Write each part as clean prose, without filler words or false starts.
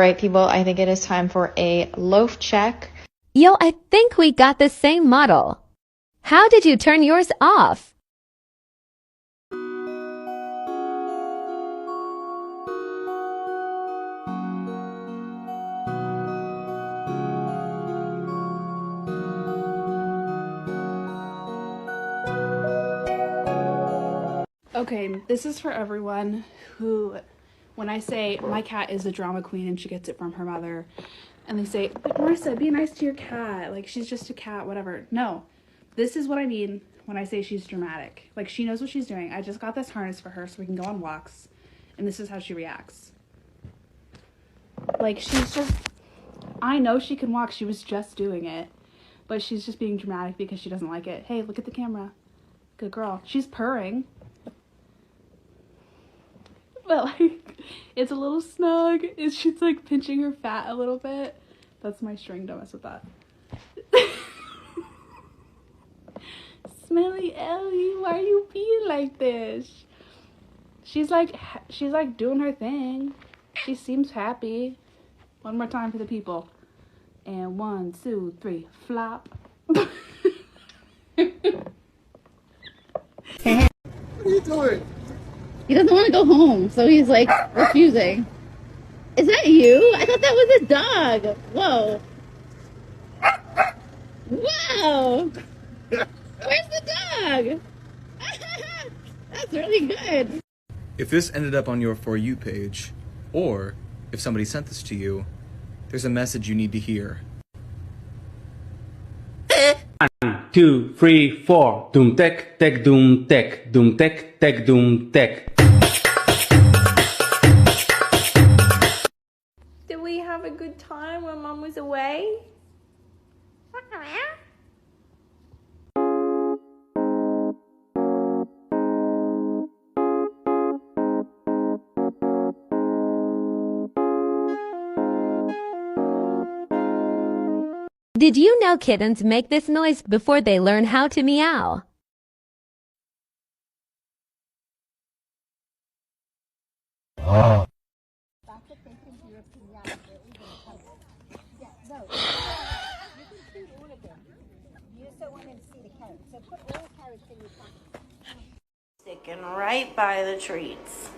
right, people, I think it is time for a loaf check. Yo, I think we got the same model. How did you turn yours off? Okay, this is for everyone who, when I say my cat is a drama queen and she gets it from her mother, and they say, but Marissa, be nice to your cat, like she's just a cat, whatever. No, this is what I mean when I say she's dramatic. Like, she knows what she's doing. I just got this harness for her so we can go on walks, and this is how she reacts. Like, she's just, I know she can walk, she was just doing it, but she's just being dramatic because she doesn't like it. Hey, look at the camera. Good girl. She's purring. But, like, it's a little snug. She's, like, pinching her fat a little bit. That's my string. Don't mess with that. Smelly Ellie, why are you being like this? She's like doing her thing. She seems happy. One more time for the people. And 1, 2, 3, flop. What are you doing? He doesn't want to go home, so he's like refusing. Is that you? I thought that was a dog. Whoa. Whoa. Where's the dog? That's really good. If this ended up on your For You page, or if somebody sent this to you, there's a message you need to hear. 1, 2, 3, 4. Doom tech, tech, doom tech, doom tech, tech, doom tech. Did we have a good time when Mom was away? Did you know kittens make this noise before they learn how to meow? Sticking right by the treats.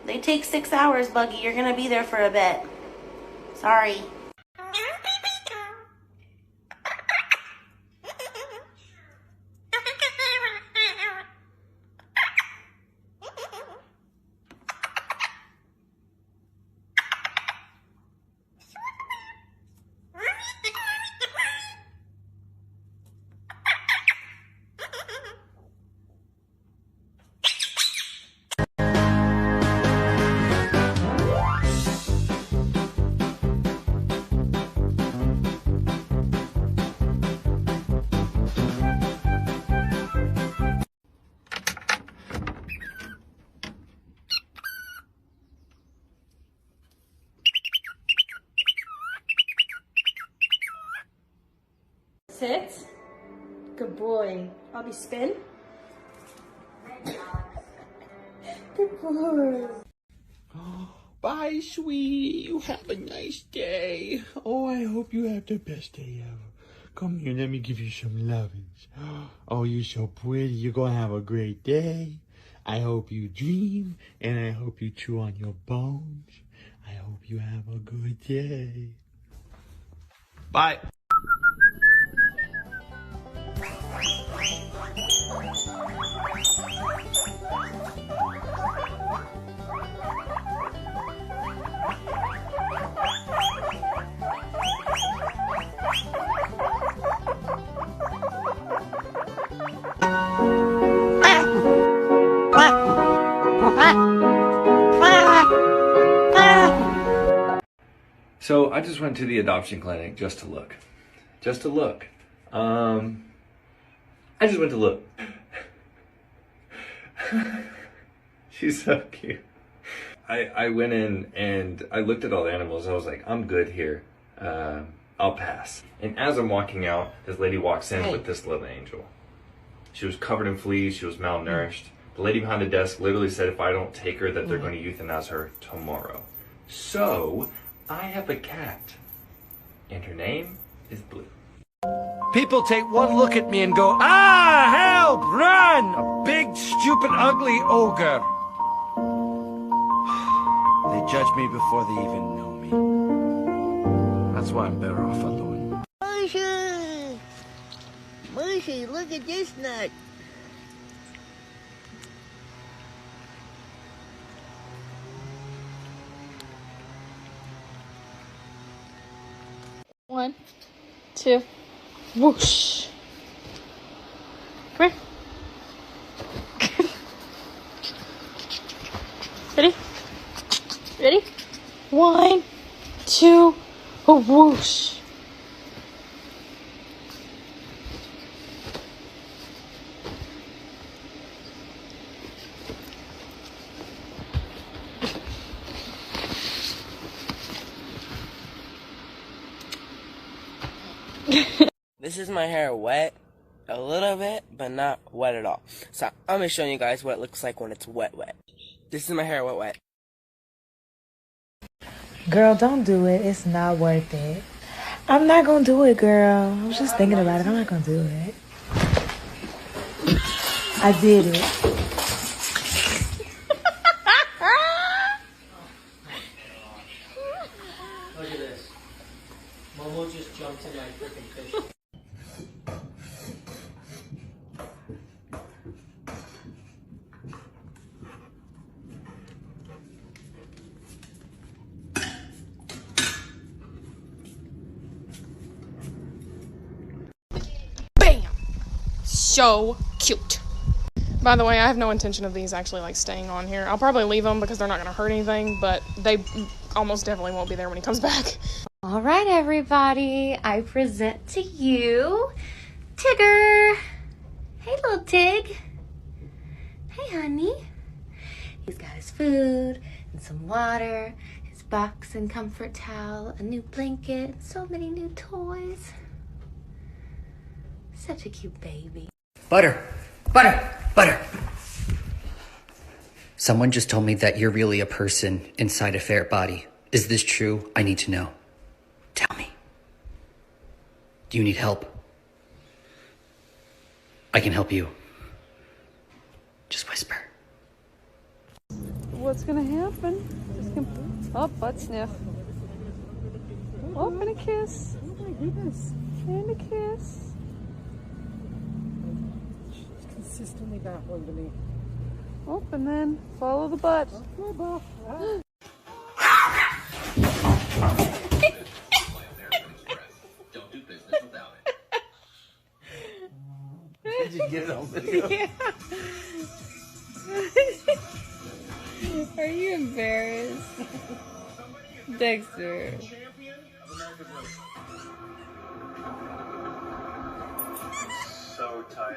They take 6 hours, Buggy. You're gonna be there for a bit. Sorry. Sit. Good boy. Bobby, spin. Good boy. Bye, sweetie. You have a nice day. Oh, I hope you have the best day ever. Come here, let me give you some lovings. Oh, you're so pretty. You're gonna have a great day. I hope you dream, and I hope you chew on your bones. I hope you have a good day. Bye. So I just went to the adoption clinic just to look. I just went to look. She's so cute. I went in and I looked at all the animals. I was like, I'm good here. I'll pass. And as I'm walking out, this lady walks in with this little angel. She was covered in fleas. She was malnourished. The lady behind the desk literally said if I don't take her that they're going to euthanize her tomorrow. So I have a cat, and her name is Blue. People take one look at me and go, "Ah, help, run! A big, stupid, ugly ogre." They judge me before they even know me. That's why I'm better off alone. Mushy! Mushy, look at this nut. One, two, whoosh. Come here. Ready? Ready? One, two, whoosh. This is my hair wet a little bit, but not wet at all. So I'm gonna show you guys what it looks like when it's wet. This is my hair wet. Girl, don't do it. It's not worth it. I'm not gonna do it, girl. I was just thinking about it. I'm not gonna do it. I did it. Look at this. Momo just jumped in my freaking fish. Bam! So cute. By the way, I have no intention of these actually like staying on here. I'll probably leave them because they're not going to hurt anything, but they almost definitely won't be there when he comes back. All right, everybody, I present to you Tigger. Hey, little Tig. Hey, honey. He's got his food and some water, his box and comfort towel, a new blanket, and so many new toys. Such a cute baby. Butter, butter, butter. Someone just told me that you're really a person inside a ferret body. Is this true? I need to know. Tell me. Do you need help? I can help you. Just whisper. What's gonna happen? Just gonna... Oh, butt sniff. Oh, and a kiss. Oh my goodness. And a kiss. She's consistently that one to me. Oh, and then follow the butt. Did you get it on video? Yeah. Are you embarrassed? Dexter. So tight.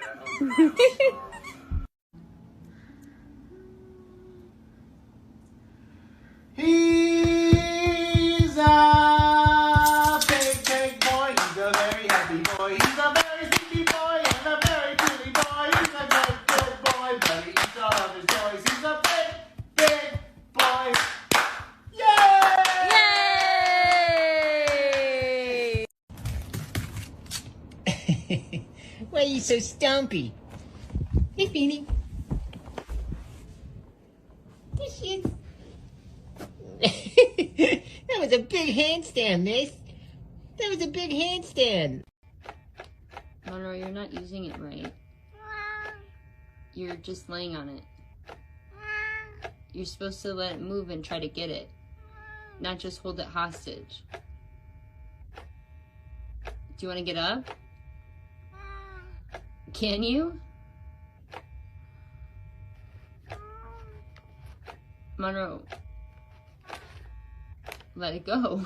He's a big, big boy. He's a very happy boy. He's a very sleepy boy and a very pretty boy. He's a good, good boy, but he eats all of his toys. He's a big, big boy. Yay! Why are you so stumpy? Hey, Beanie. There she is. That was a big handstand, miss. That was a big handstand. Monroe, you're not using it right. You're just laying on it. You're supposed to let it move and try to get it, not just hold it hostage. Do you want to get up? Can you? Monroe, let it go.